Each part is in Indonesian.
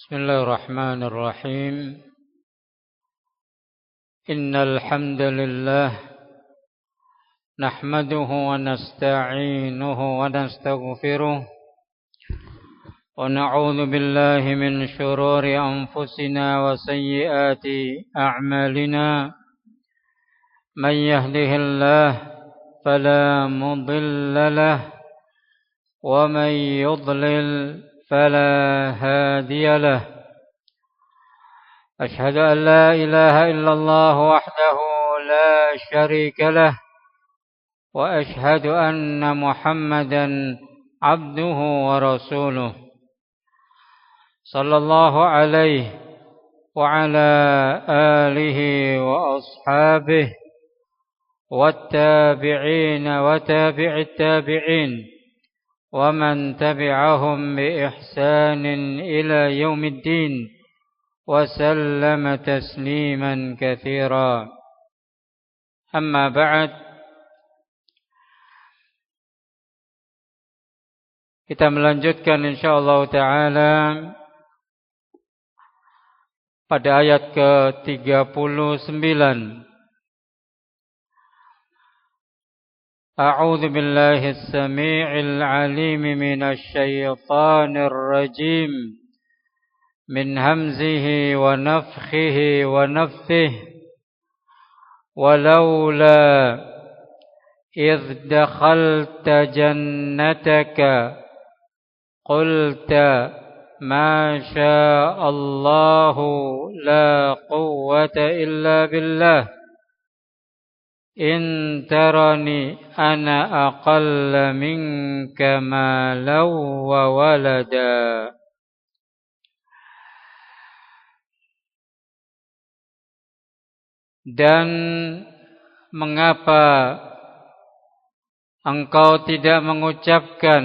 بسم الله الرحمن الرحيم إن الحمد لله نحمده ونستعينه ونستغفره ونعوذ بالله من شرور أنفسنا وسيئات أعمالنا من يهده الله فلا مضل له ومن يضلل فلا هادي له أشهد أن لا إله إلا الله وحده لا شريك له وأشهد أن محمدا عبده ورسوله صلى الله عليه وعلى آله وأصحابه والتابعين وتابع التابعين ومن تبعهم بإحسان إلى يوم الدين وسلم تسليما كثيرا أما بعد. Kita melanjutkan insyaallah ta'ala pada ayat ke-39. أعوذ بالله السميع العليم من الشيطان الرجيم من همزه ونفخه ونفثه ولولا إذ دخلت جنتك قلت ما شاء الله لا قوة إلا بالله إن ترني أنا أقل منك مالا وولدا. Dan mengapa engkau tidak mengucapkan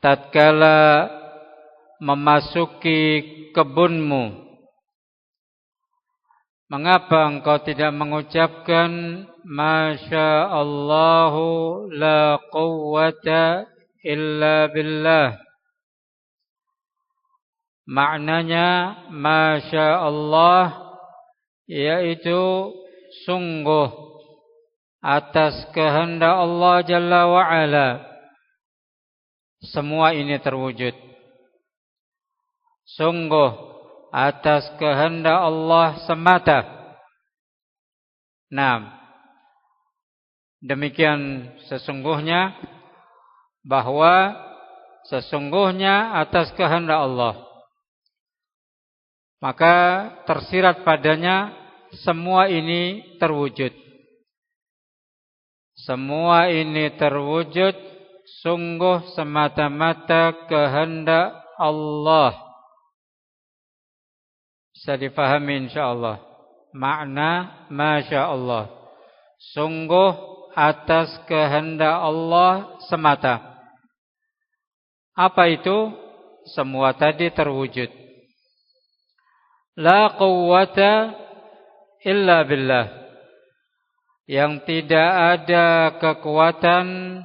tatkala memasuki kebunmu? Mengapa engkau tidak mengucapkan Masya Allahu la quwwata illa billah? Maknanya Masya Allah yaitu sungguh atas kehendak Allah Jalla wa'ala semua ini terwujud. Sungguh atas kehendak Allah semata. Nah, demikian sesungguhnya bahwa sesungguhnya atas kehendak Allah. Maka tersirat padanya semua ini terwujud. Semua ini terwujud sungguh semata-mata kehendak Allah. Bisa difahami insyaallah makna Masya Allah, sungguh atas kehendak Allah semata. Apa itu? Semua tadi terwujud. La quwwata illa billah, yang tidak ada kekuatan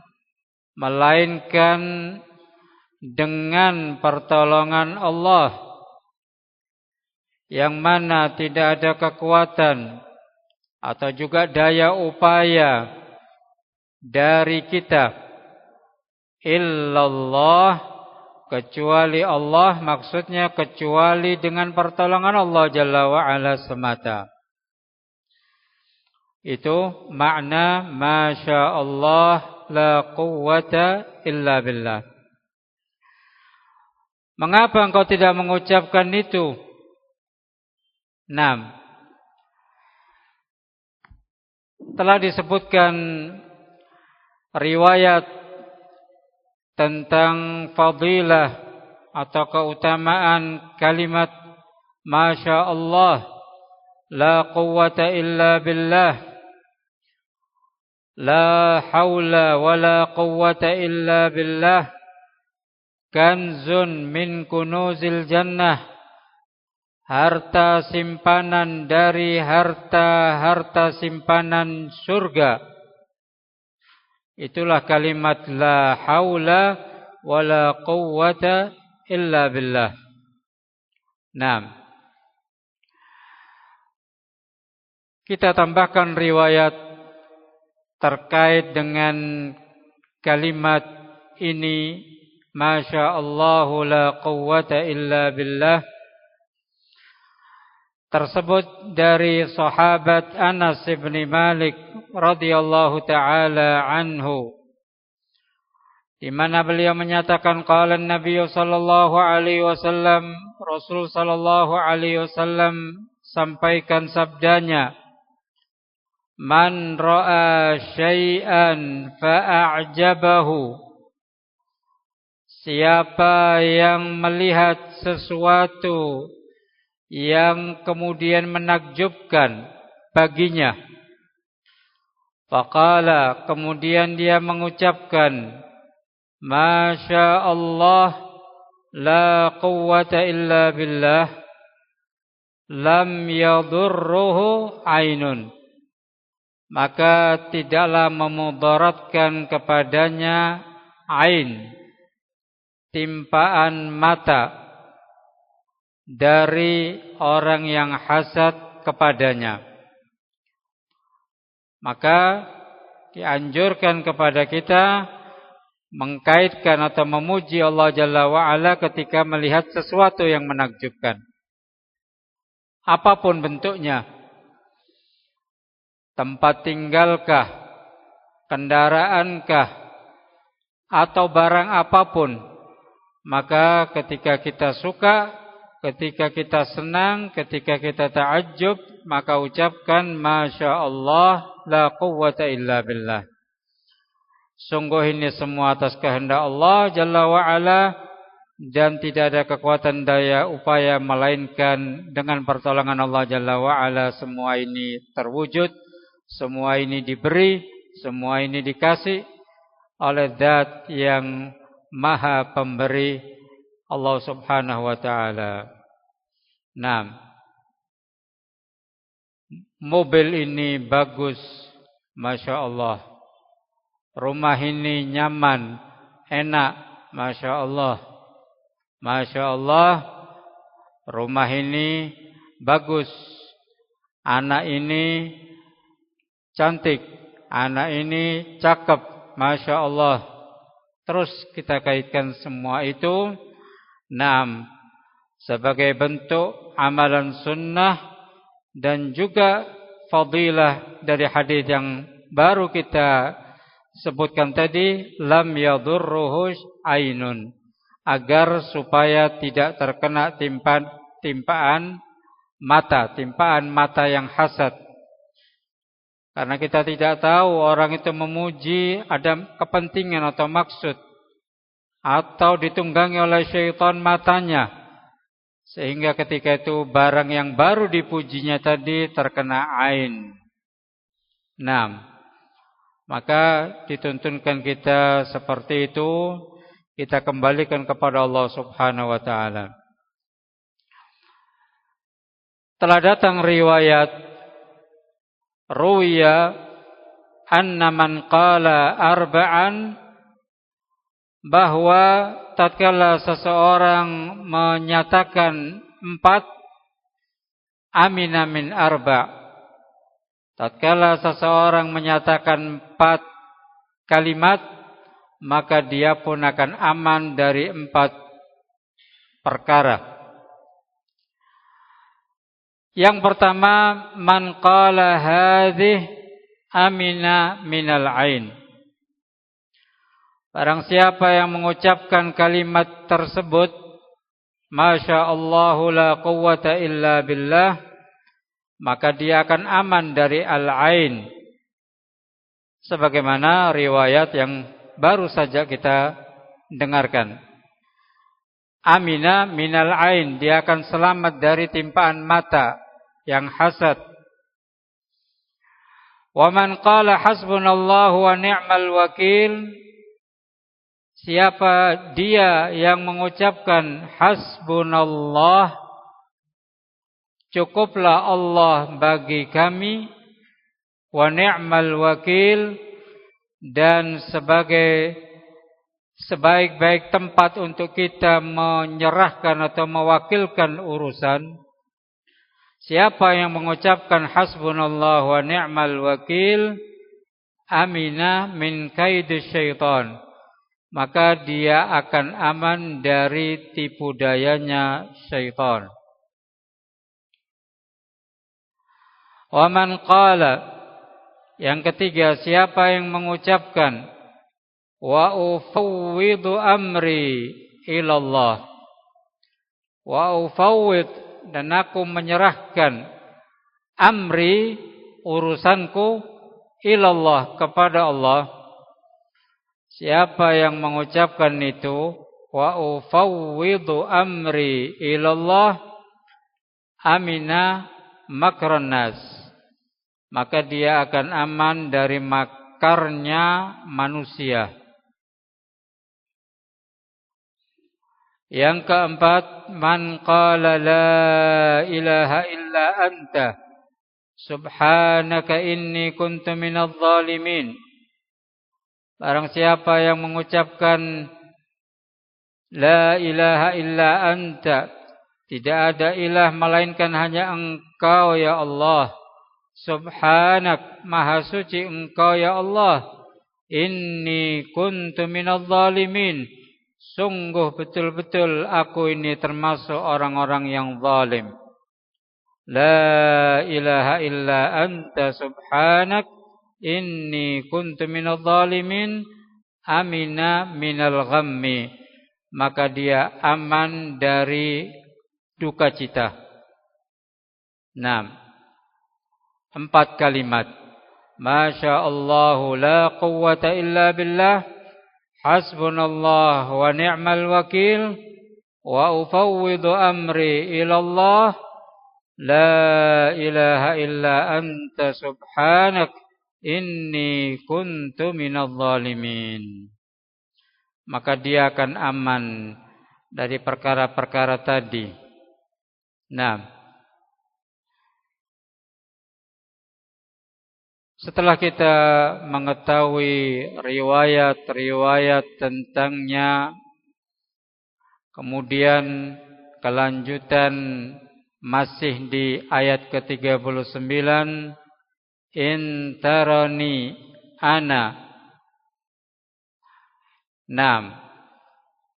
melainkan dengan pertolongan Allah, yang mana tidak ada kekuatan atau juga daya upaya dari kita illallah, kecuali Allah, maksudnya kecuali dengan pertolongan Allah Jalla wa'ala semata. Itu makna Masya Allah la quwwata illa billah. Mengapa engkau tidak mengucapkan itu? 6. Telah disebutkan riwayat tentang fadilah atau keutamaan kalimat Masya Allah la quwwata illa billah, la hawla wa la quwwata illa billah, kanzun min kunuzil jannah, harta simpanan dari harta-harta simpanan surga. Itulah kalimat la haula wala quwwata illa billah. Naam. Kita tambahkan riwayat terkait dengan kalimat ini, Masya Allah la quwwata illa billah, tersebut dari sahabat Anas bin Malik radhiyallahu taala anhu, di mana beliau menyatakan qala Nabi sallallahu alaihi wasallam, Rasul sallallahu alaihi wasallam sampaikan sabdanya, man ra'a syai'an fa'ajabahu, siapa yang melihat sesuatu yang kemudian menakjubkan baginya, faqala, kemudian dia mengucapkan, Masya Allah la quwwata illa billah, lam yadurruhu ainun, maka tidaklah memudaratkan kepadanya ain, timpaan mata, dari orang yang hasad kepadanya. Maka dianjurkan kepada kita mengkaitkan atau memuji Allah Jalla wa'ala ketika melihat sesuatu yang menakjubkan, apapun bentuknya, tempat tinggalkah, kendaraankah, atau barang apapun. Maka ketika kita suka, ketika kita senang, ketika kita ta'ajjub, maka ucapkan Masya Allah la quwwata illa billah. Sungguh ini semua atas kehendak Allah Jalla wa'ala, dan tidak ada kekuatan daya upaya melainkan dengan pertolongan Allah Jalla wa'ala semua ini terwujud, semua ini diberi, semua ini dikasih oleh Zat yang Maha Pemberi, Allah Subhanahu wa taala. Nah, mobil ini bagus, Masya Allah. Rumah ini nyaman, enak, Masya Allah. Masya Allah, rumah ini bagus. Anak ini cantik, anak ini cakep, Masya Allah. Terus kita kaitkan semua itu, naam, sebagai bentuk amalan sunnah dan juga fadilah dari hadis yang baru kita sebutkan tadi, lam yadurruhu ainun, agar supaya tidak terkena timpaan mata yang hasad. Karena kita tidak tahu orang itu memuji ada kepentingan atau maksud, atau ditunggangi oleh syaitan matanya, sehingga ketika itu barang yang baru dipujinya tadi terkena ain. Nah, maka dituntunkan kita seperti itu, kita kembalikan kepada Allah Subhanahu wa taala. Telah datang riwayat ruwiya anna man qala arba'an, bahwa tatkala seseorang menyatakan 4, amina min arba', tatkala seseorang menyatakan 4 kalimat, maka dia pun akan aman dari 4 perkara. Yang pertama, man qala hadhih amina minal ain. Barang siapa yang mengucapkan kalimat tersebut, Masya Allah la quwwata illa billah, maka dia akan aman dari al-ain. Sebagaimana riwayat yang baru saja kita dengarkan. Amina minal ain, dia akan selamat dari timpaan mata yang hasad. Wa man qala hasbunallahu wa ni'mal wakil, siapa dia yang mengucapkan hasbunallah, cukuplah Allah bagi kami, wa ni'mal wakil, dan sebagai sebaik-baik tempat untuk kita menyerahkan atau mewakilkan urusan, siapa yang mengucapkan hasbunallah wa ni'mal wakil, amina min kaidi syaitan, maka dia akan aman dari tipu dayanya syaitan. Wa man qala, yang ketiga, siapa yang mengucapkan wa ufawwidu amri ilallah, wa ufawwid, dan aku menyerahkan amri, urusanku, ilallah, kepada Allah. Siapa yang mengucapkan itu, wa ufawwidu amri ilallah, amina makran nas, maka dia akan aman dari makarnya manusia. Yang keempat, man qala la ilaha illa anta subhanaka inni kuntu minadh dhalimin. Barang siapa yang mengucapkan la ilaha illa anta, tidak ada ilah melainkan hanya Engkau ya Allah, subhanak, maha suci Engkau ya Allah, inni kuntu minadh dhalimin, sungguh betul-betul aku ini termasuk orang-orang yang zalim. La ilaha illa anta subhanak inni kuntu minadh dhalimin, amina minal ghammi, maka dia aman dari duka cita. 6. 4 kalimat. Masya Allah la quwwata illa billah, hasbunallah wa ni'mal wakil, wa ufawwidu amri ilallah, la ilaha illa anta subhanak inni kuntu minadh dhalimin. Maka dia akan aman dari perkara-perkara tadi. Nah, setelah kita mengetahui riwayat-riwayat tentangnya, kemudian kelanjutan masih di ayat ke-39, in tarani ana.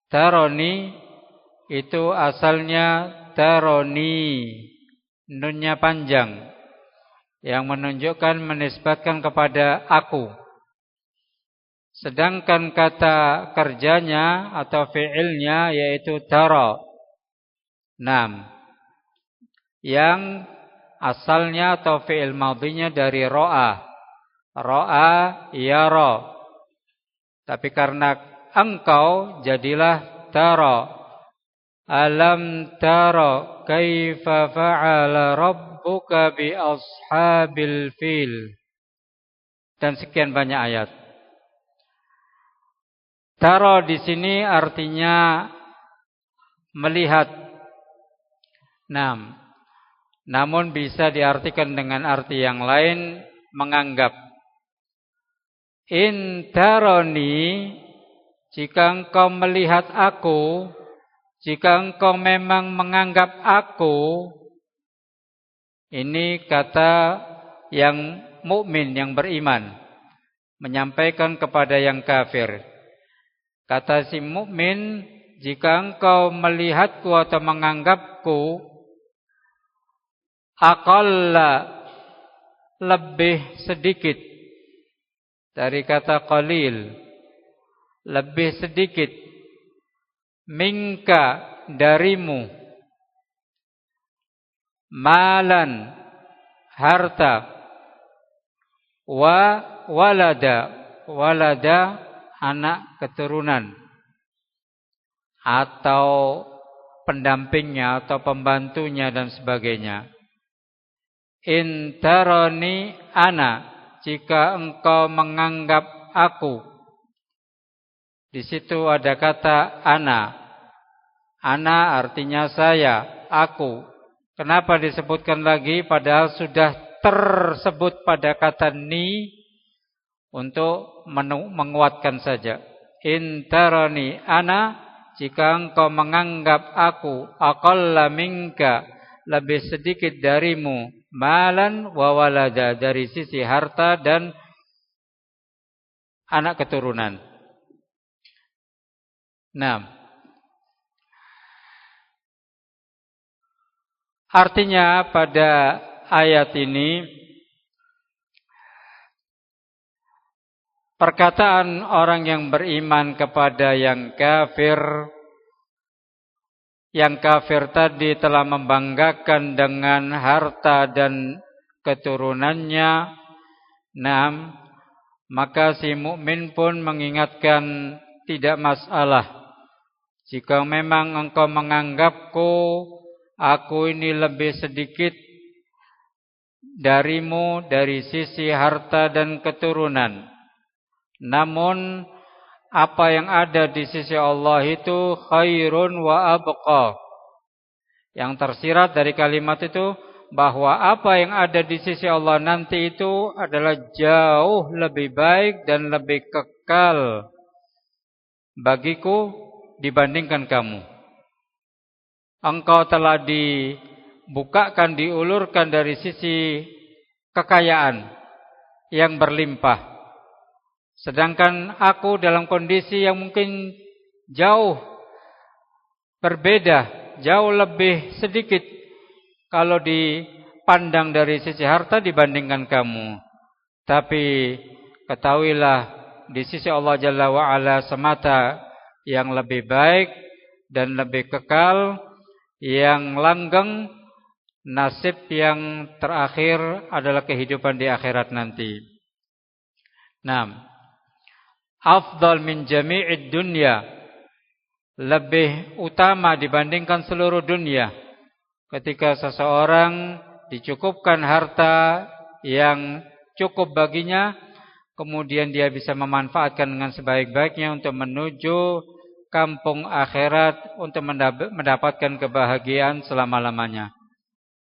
Tarani itu asalnya taroni, nunnya panjang, yang menunjukkan menisbatkan kepada aku. Sedangkan kata kerjanya atau fi'ilnya yaitu tara. Yang asalnya atau fi'il madhinya dari ro'a. Ro'a yara. Tapi karena engkau jadilah tara. Alam tara kaifa fa'ala rabbuka bi ashabil fil. Dan sekian banyak ayat. Tara di sini artinya melihat. Namun bisa diartikan dengan arti yang lain, menganggap. In tarani, jika engkau melihat aku, jika engkau memang menganggap aku. Ini kata yang mukmin, yang beriman, menyampaikan kepada yang kafir. Kata si mukmin, jika engkau melihatku atau menganggapku, aqalla, lebih sedikit, dari kata qalil, lebih sedikit, minka, darimu, malan, harta, walada, anak keturunan, atau pendampingnya atau pembantunya dan sebagainya. In tarani ana, jika engkau menganggap aku. Di situ ada kata ana. Ana artinya saya, aku. Kenapa disebutkan lagi padahal sudah tersebut pada kata ni, untuk menguatkan saja. intarani ana, jika engkau menganggap aku aqalla minka, lebih sedikit darimu, malan wa walada, dari sisi harta dan anak keturunan. Nah, artinya pada ayat ini perkataan orang yang beriman kepada yang kafir tadi telah membanggakan dengan harta dan keturunannya. Nah, maka si mukmin pun mengingatkan, tidak masalah jika memang engkau menganggapku, aku ini lebih sedikit darimu dari sisi harta dan keturunan. Namun apa yang ada di sisi Allah itu khairun wa abqa. Yang tersirat dari kalimat itu bahwa apa yang ada di sisi Allah nanti itu adalah jauh lebih baik dan lebih kekal bagiku dibandingkan kamu. Engkau telah dibukakan, diulurkan dari sisi kekayaan yang berlimpah. Sedangkan aku dalam kondisi yang mungkin jauh berbeda, jauh lebih sedikit kalau dipandang dari sisi harta dibandingkan kamu. Tapi ketahuilah di sisi Allah Jalla wa'ala semata yang lebih baik dan lebih kekal, yang langgeng, nasib yang terakhir adalah kehidupan di akhirat nanti. Nah, afdal min jami'id dunya, lebih utama dibandingkan seluruh dunia. Ketika seseorang dicukupkan harta yang cukup baginya, kemudian dia bisa memanfaatkan dengan sebaik-baiknya untuk menuju kampung akhirat, untuk mendapatkan kebahagiaan selama-lamanya.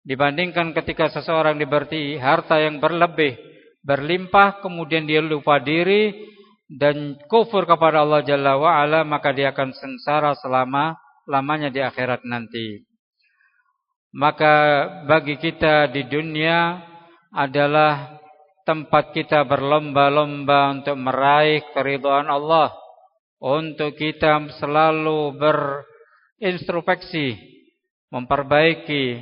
Dibandingkan ketika seseorang diberi harta yang berlebih, berlimpah, kemudian dia lupa diri dan kufur kepada Allah Jalla wa'ala, maka dia akan sengsara selama-lamanya di akhirat nanti. Maka bagi kita di dunia adalah tempat kita berlomba-lomba untuk meraih keridhaan Allah, untuk kita selalu berintrospeksi, memperbaiki,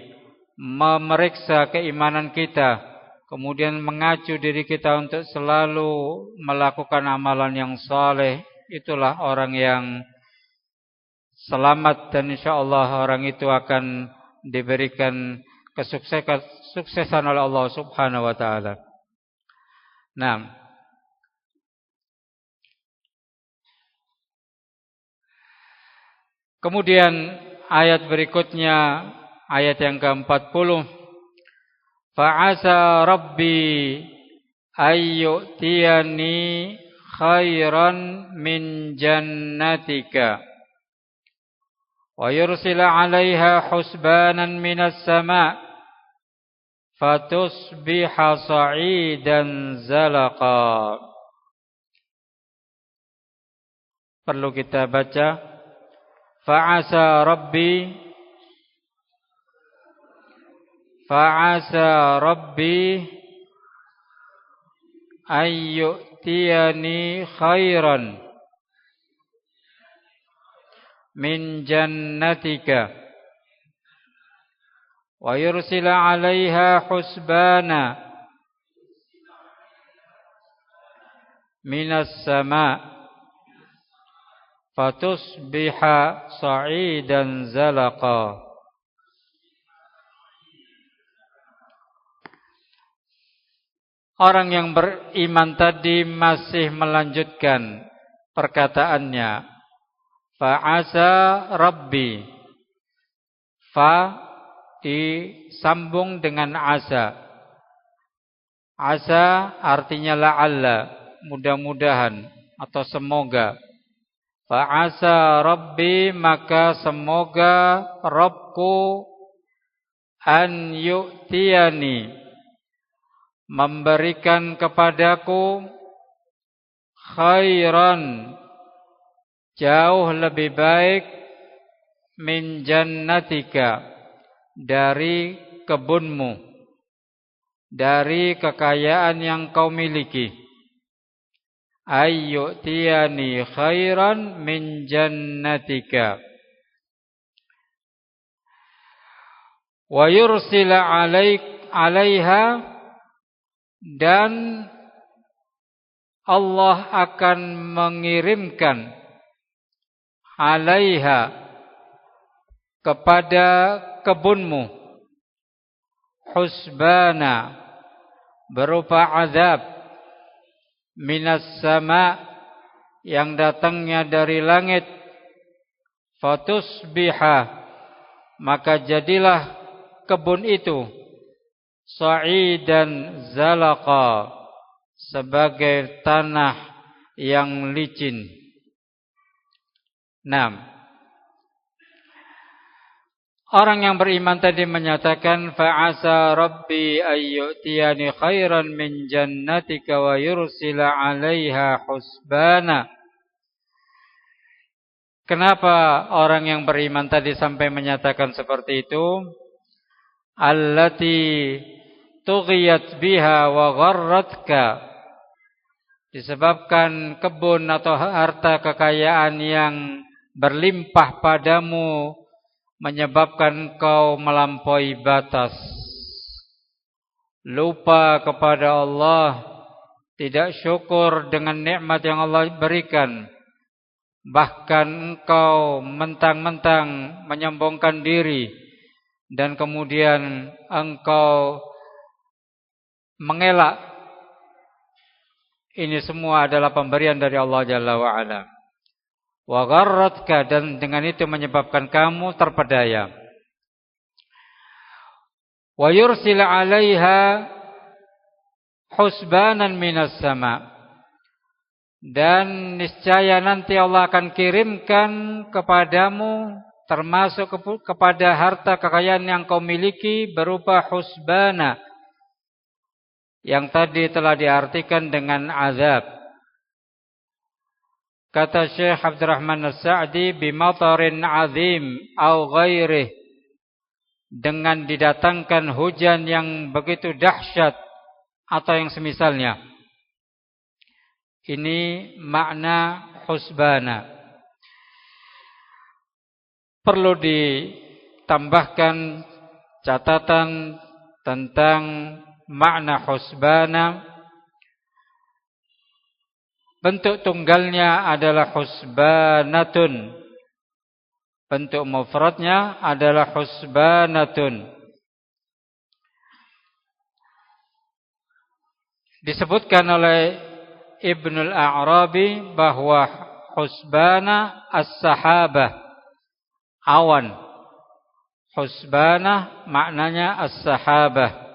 memeriksa keimanan kita, kemudian mengacu diri kita untuk selalu melakukan amalan yang saleh. Itulah orang yang selamat, dan insyaallah orang itu akan diberikan kesuksesan oleh Allah Subhanahu wa taala. Nah, kemudian ayat berikutnya, ayat yang ke-40, fa'asa rabbi ayyutiyani khairan min jannatika wa yursila 'alaiha husbanan minas sama' fatusbiha sa'idan zalaqa. Perlu kita baca, fa'asa rabbi ayyutiyani khairan min jannatika wa yursila 'alaiha husbana minas sama' fatusbiha sa'idan zalaqa. Orang yang beriman tadi masih melanjutkan perkataannya, fa'asa rabbi. Fa disambung dengan asa. Asa artinya la'alla, mudah-mudahan atau semoga. Fa'asa rabbi, maka semoga Rabbku an yu'tiyani, memberikan kepadaku khairan, jauh lebih baik min jannatika, dari kebunmu, dari kekayaan yang kau miliki. Ayyutiyani khairan min jannatika wa yursila alaiha, dan Allah akan mengirimkan alaiha, kepada kebunmu, husbana, berupa azab, minas sama, yang datangnya dari langit, fatusbiha, maka jadilah kebun itu sa'idan zalaqa, sebagai tanah yang licin. 6. Orang yang beriman tadi menyatakan fa'asa rabbi ayyutiyani khairan min jannatika wa yursila 'alaiha husbana. Kenapa orang yang beriman tadi sampai menyatakan seperti itu? Allati tughiyat biha wa gharratka, disebabkan kebun atau harta kekayaan yang berlimpah padamu menyebabkan kau melampaui batas, lupa kepada Allah, tidak syukur dengan nikmat yang Allah berikan, bahkan engkau mentang-mentang menyombongkan diri, dan kemudian engkau mengelak. Ini semua adalah pemberian dari Allah Jalla wa'ala. Wa gharratka, dan dengan itu menyebabkan kamu terpedaya. Wa yursila 'alaiha husbanan minas sama, dan niscaya nanti Allah akan kirimkan kepadamu, termasuk kepada harta kekayaan yang kau miliki, berupa husbana, yang tadi telah diartikan dengan azab. Kata Syekh Abdurrahman As-Sa'di, bimatarin azim au ghairih, dengan didatangkan hujan yang begitu dahsyat atau yang semisalnya. Ini makna husbana. Perlu ditambahkan catatan tentang makna husbana. Bentuk tunggalnya adalah husbanatun. Bentuk mufradnya adalah husbanatun. Disebutkan oleh Ibnul A'rabi bahwa husbana as-sahabah, awan. Husbana maknanya as-sahabah.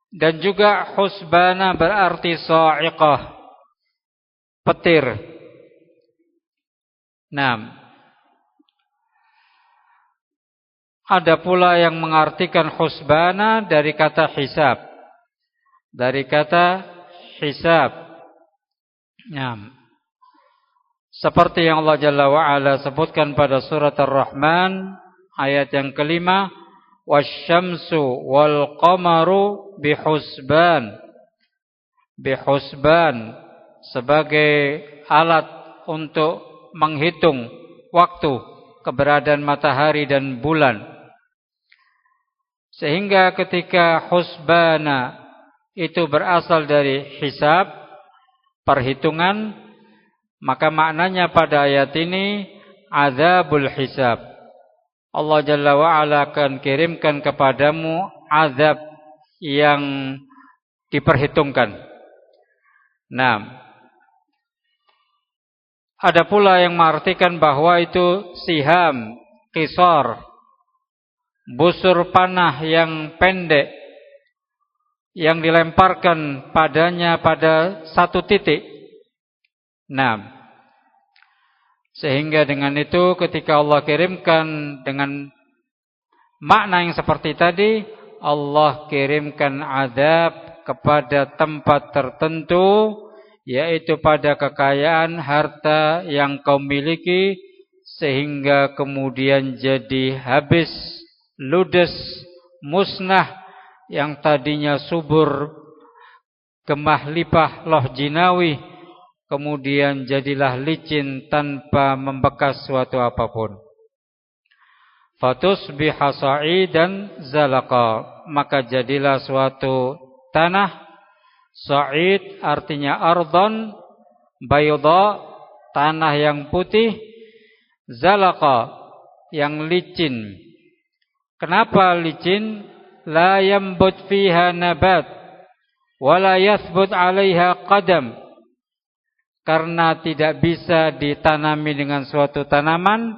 Dan juga husbana berarti sa'iqah, petir. 6. Ada pula yang mengartikan husbana dari kata hisab. Dari kata hisab. 6. Seperti yang Allah Jalla wa'ala sebutkan pada surat Ar-Rahman ayat yang kelima, wasyamsu wal qamaru bihusban. Bihusban sebagai alat untuk menghitung waktu keberadaan matahari dan bulan. Sehingga ketika husbana itu berasal dari hisab, perhitungan, maka maknanya pada ayat ini azabul hisab. Allah Jalla wa'ala akan kirimkan kepadamu azab yang diperhitungkan. 6. Ada pula yang mengartikan bahwa itu siham, qisar, busur panah yang pendek, yang dilemparkan padanya pada satu titik. 6. Sehingga dengan itu ketika Allah kirimkan dengan makna yang seperti tadi, Allah kirimkan azab kepada tempat tertentu yaitu pada kekayaan harta yang kau miliki, sehingga kemudian jadi habis, ludes, musnah, yang tadinya subur, gemah lipah, loh jinawi, kemudian jadilah licin tanpa membekas suatu apapun. Fatusbiha sa'idan zalaqa, maka jadilah suatu tanah. Sa'id artinya ardon, bayda, tanah yang putih, zalaqa, yang licin. Kenapa licin? La yambut fiha nabat wala yathbut 'alaiha qadam, karena tidak bisa ditanami dengan suatu tanaman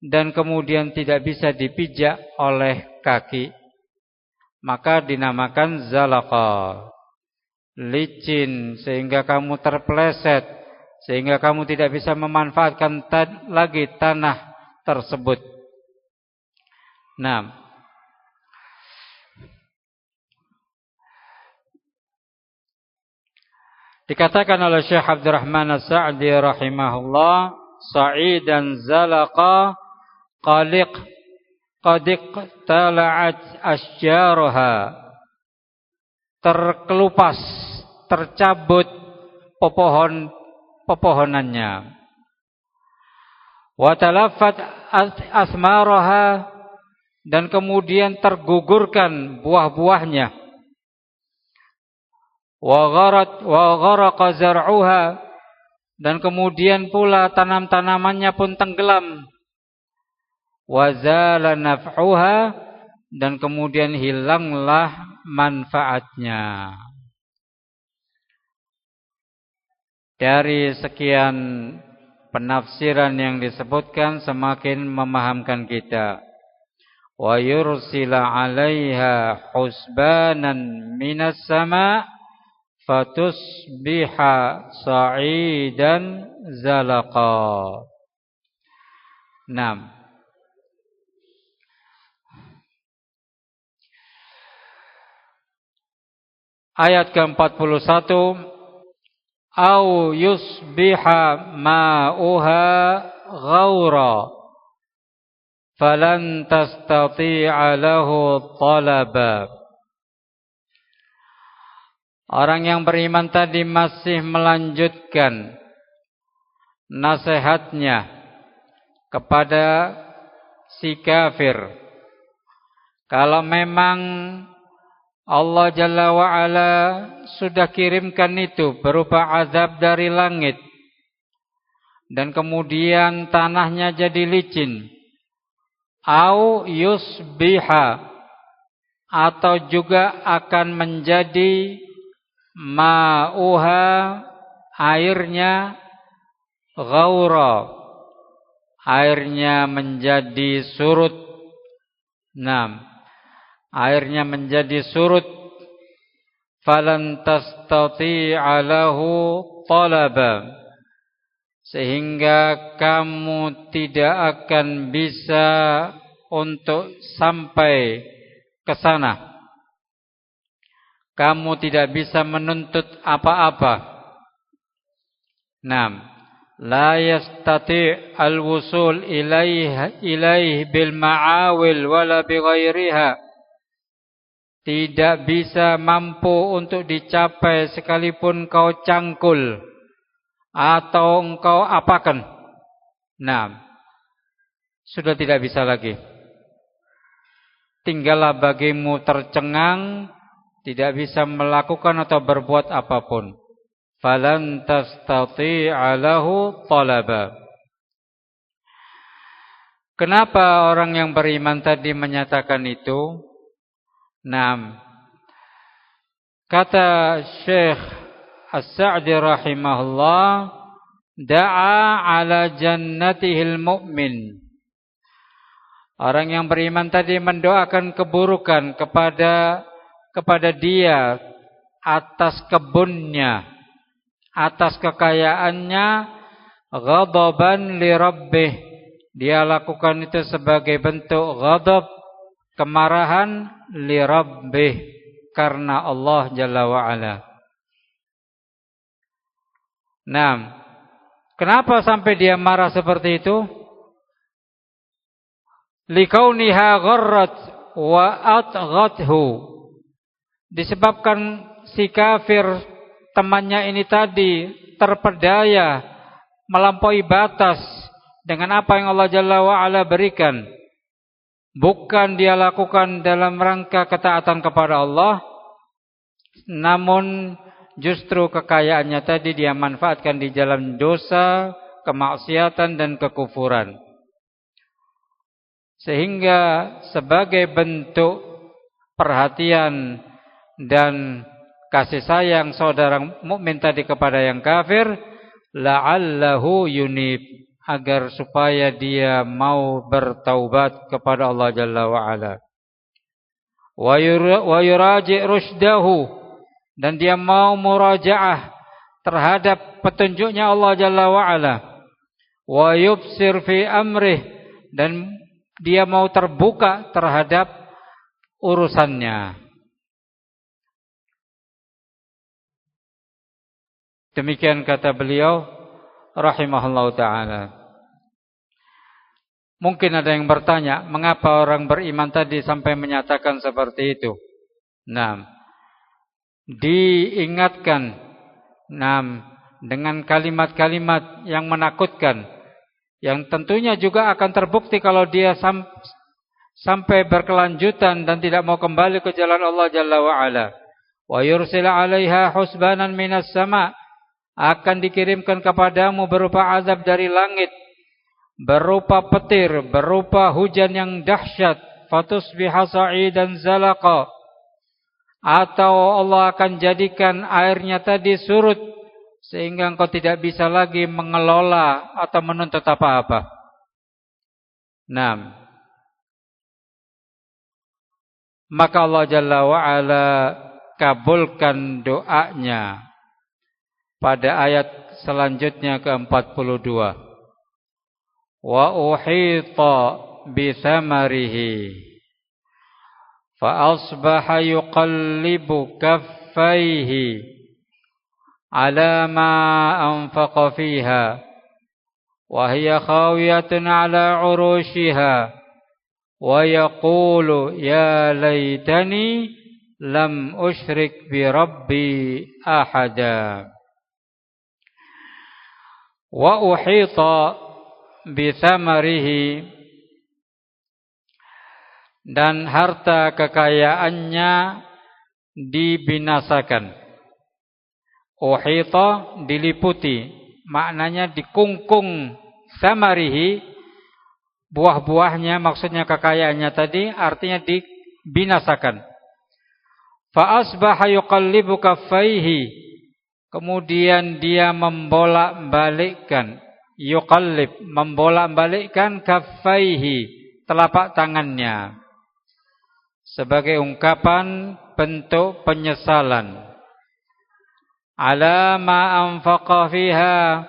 dan kemudian tidak bisa dipijak oleh kaki, maka dinamakan zalaqa, licin, sehingga kamu terpeleset, sehingga kamu tidak bisa memanfaatkan lagi tanah tersebut. Nah, dikatakan oleh Syekh Abdurrahman As-Sa'di rahimahullah, sa'idan zalaqa qadiq tala'at asjaruha, terkelupas, tercabut pepohonannya. Wa talaffat asmaraha, dan kemudian tergugurkan buah-buahnya. Wa gharaqa zar'uha, dan kemudian pula tanam-tanamannya pun tenggelam. Wa zala naf'uha, dan kemudian hilanglah manfaatnya. Dari sekian penafsiran yang disebutkan semakin memahamkan kita. Wa yursila 'alaiha husbanan minas sama' fatusbiha sa'idan zalaqa. 6. Ayat ke-41, au yusbiha ma'uha ghaura falan tastati'a lahu talaba. Orang yang beriman tadi masih melanjutkan nasihatnya kepada si kafir. Kalau memang Allah Jalla wa'ala sudah kirimkan itu berupa azab dari langit, dan kemudian tanahnya jadi licin, au yusbiha, atau juga akan menjadi ma'uha, airnya, ghaura, airnya menjadi surut. 6. Airnya menjadi surut, falan tastati'a lahu talaba, sehingga kamu tidak akan bisa untuk sampai ke sana. Kamu tidak bisa menuntut apa-apa. 6. La yastati' al-wusul ilaih bil ma'awil wala bighairiha, tidak bisa mampu untuk dicapai sekalipun kau cangkul atau engkau apakan. Nah, sudah tidak bisa lagi. Tinggallah bagimu tercengang, tidak bisa melakukan atau berbuat apapun. Falan tastati'a lahu talaba. Kenapa orang yang beriman tadi menyatakan itu? 6. Kata Syekh As-Sa'di rahimahullah, da'a ala jannatihil mu'min. Orang yang beriman tadi mendoakan keburukan kepada dia atas kebunnya, atas kekayaannya, ghadaban li rabbih. Dia lakukan itu sebagai bentuk ghadab, kemarahan, li rabbih, karena Allah Jalla wa'ala. Nah, kenapa sampai dia marah seperti itu? Likauniha gharrat wa atghathu. Disebabkan si kafir temannya ini tadi terpedaya melampaui batas dengan apa yang Allah Jalla wa Ala berikan. Bukan dia lakukan dalam rangka ketaatan kepada Allah, namun justru kekayaannya tadi dia manfaatkan di jalan dosa, kemaksiatan dan kekufuran. Sehingga sebagai bentuk perhatian dan kasih sayang saudara mukmin tadi kepada yang kafir, la'allahu yunib, agar supaya dia mau bertaubat kepada Allah Jalla wa Ala. Wa yuraji' rusydahu, dan dia mau murajaah terhadap petunjuknya Allah Jalla wa Ala. Wa yubsir fi amrih, dan dia mau terbuka terhadap urusannya. Demikian kata beliau rahimahullahu ta'ala. Mungkin ada yang bertanya, mengapa orang beriman tadi sampai menyatakan seperti itu? Nah, diingatkan dengan kalimat-kalimat yang menakutkan, yang tentunya juga akan terbukti kalau dia sampai berkelanjutan dan tidak mau kembali ke jalan Allah Jalla wa Ala. Wa yursila 'alaiha husbanan minas sama', akan dikirimkan kepadamu berupa azab dari langit, berupa petir, berupa hujan yang dahsyat, fatusbiha sa'idan zalaqa, atau Allah akan jadikan airnya tadi surut sehingga engkau tidak bisa lagi mengelola atau menuntut apa-apa. Nah, maka Allah Jalla wa Ala kabulkan doanya pada ayat selanjutnya ke-42. Wa uhita bi thamarihi fa asbaha yuqallibu kaffaihi ala ma anfaqa fiha wa hiya khawiyatun ala urushiha wa yaqulu ya laitani lam usyrik bi rabbi ahada. Wa uhita bi thamarihi, dan harta kekayaannya dibinasakan. Uhita diliputi, maknanya dikungkung. Thamarihi buah-buahnya, maksudnya kekayaannya tadi, artinya dibinasakan. Fa asbaha yuqallibu kaffaihi, kemudian dia membolak-balikkan, yuqallib, membolak-balikkan kaffaihi, telapak tangannya, sebagai ungkapan bentuk penyesalan. Ala ma anfaqa fiha,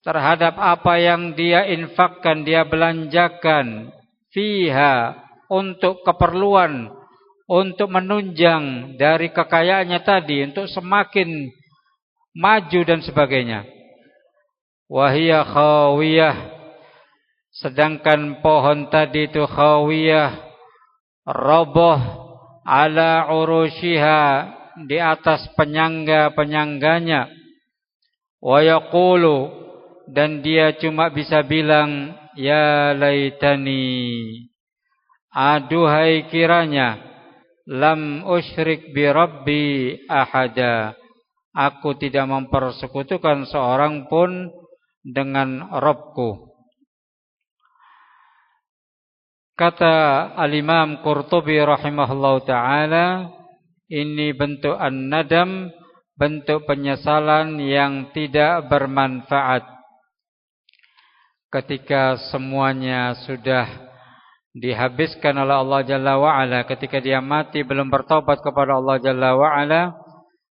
terhadap apa yang dia infakkan, dia belanjakan, fiha, untuk keperluan, untuk menunjang dari kekayaannya tadi, untuk semakin maju dan sebagainya. Wahia khawiyah, sedangkan pohon tadi itu khawiyah, roboh, ala urushiha, di atas penyangga-penyangganya. Wa yaqulu, dan dia cuma bisa bilang, ya laitani, aduhai kiranya, lam usyrik bi rabbi ahada, aku tidak mempersekutukan seorang pun dengan Rabbku. Kata Al-Imam Qurtubi rahimahullahu ta'ala, ini bentuk an-nadam, bentuk penyesalan yang tidak bermanfaat. Ketika semuanya sudah dihabiskan oleh Allah Jalla wa'ala, ketika dia mati belum bertobat kepada Allah Jalla wa'ala,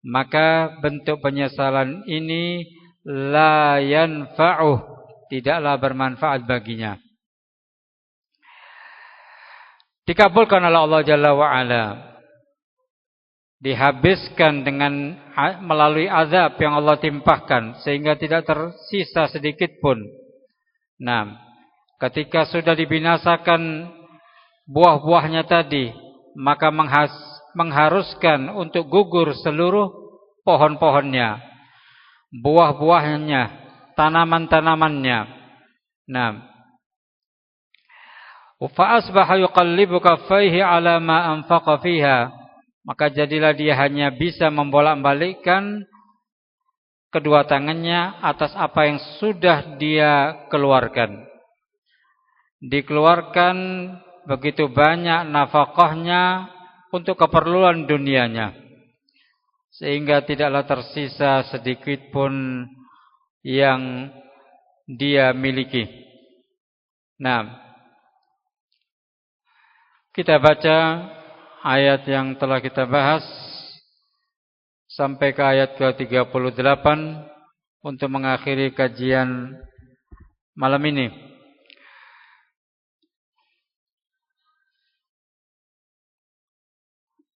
maka bentuk penyesalan ini la yanfa'uh, tidaklah bermanfaat baginya. Dikabulkan oleh Allah Jalla wa'ala. dihabiskan dengan melalui azab yang Allah timpahkan sehingga tidak tersisa sedikit pun. Nah, ketika sudah dibinasakan buah-buahnya tadi, maka mengharuskan untuk gugur seluruh pohon-pohonnya, buah-buahnya, tanaman-tanamannya. Nah, fa asbaha yuqallibu kaffaihi ala ma anfaqa fiha, maka jadilah dia hanya bisa membolak-balikkan kedua tangannya atas apa yang sudah dia keluarkan. Dikeluarkan begitu banyak nafkahnya untuk keperluan dunianya, sehingga tidaklah tersisa sedikit pun yang dia miliki. Nah, kita baca ayat yang telah kita bahas sampai ke ayat ke-38 untuk mengakhiri kajian malam ini.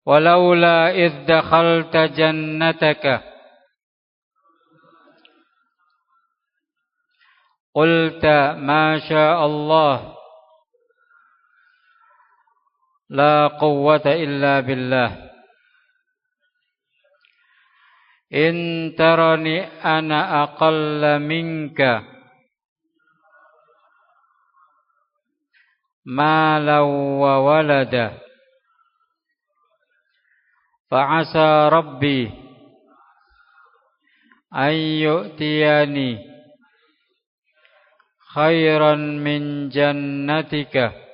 Walaula idh dakhalta jannataka qulta ma syaa Allah la quwwata illa billah in tarani ana aqalla minka malan wa walada fa'asa rabbi an yu'tiyani khairan min jannatika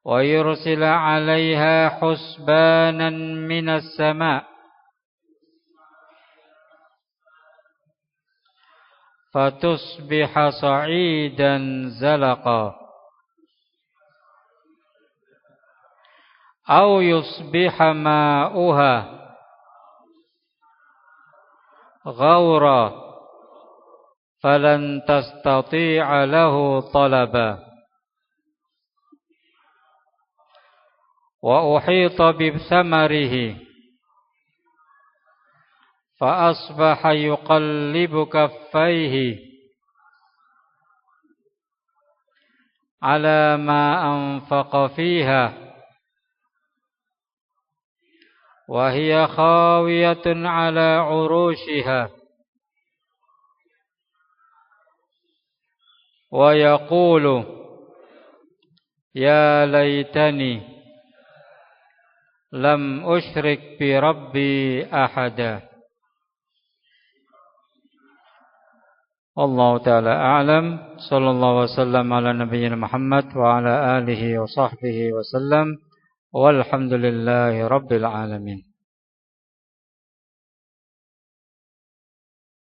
wa yursila 'alaiha husbanan minas sama' fatusbiha sa'idan zalaqa aw yusbiha ma'uha ghawra falan tastati'a lahu talaba wa uhita bi thamarihi fa asbaha yuqallibu kaffaihi ala ma anfaqa fiha wa hiya khawiyatun ala urushiha wa yaqulu ya laitani lam usyrik bi rabbi ahada. Allah Ta'ala a'lam. Sallallahu wasallam ala nabiyyina Muhammad wa ala alihi wa sahbihi wasallam. Walhamdulillahi rabbil alamin.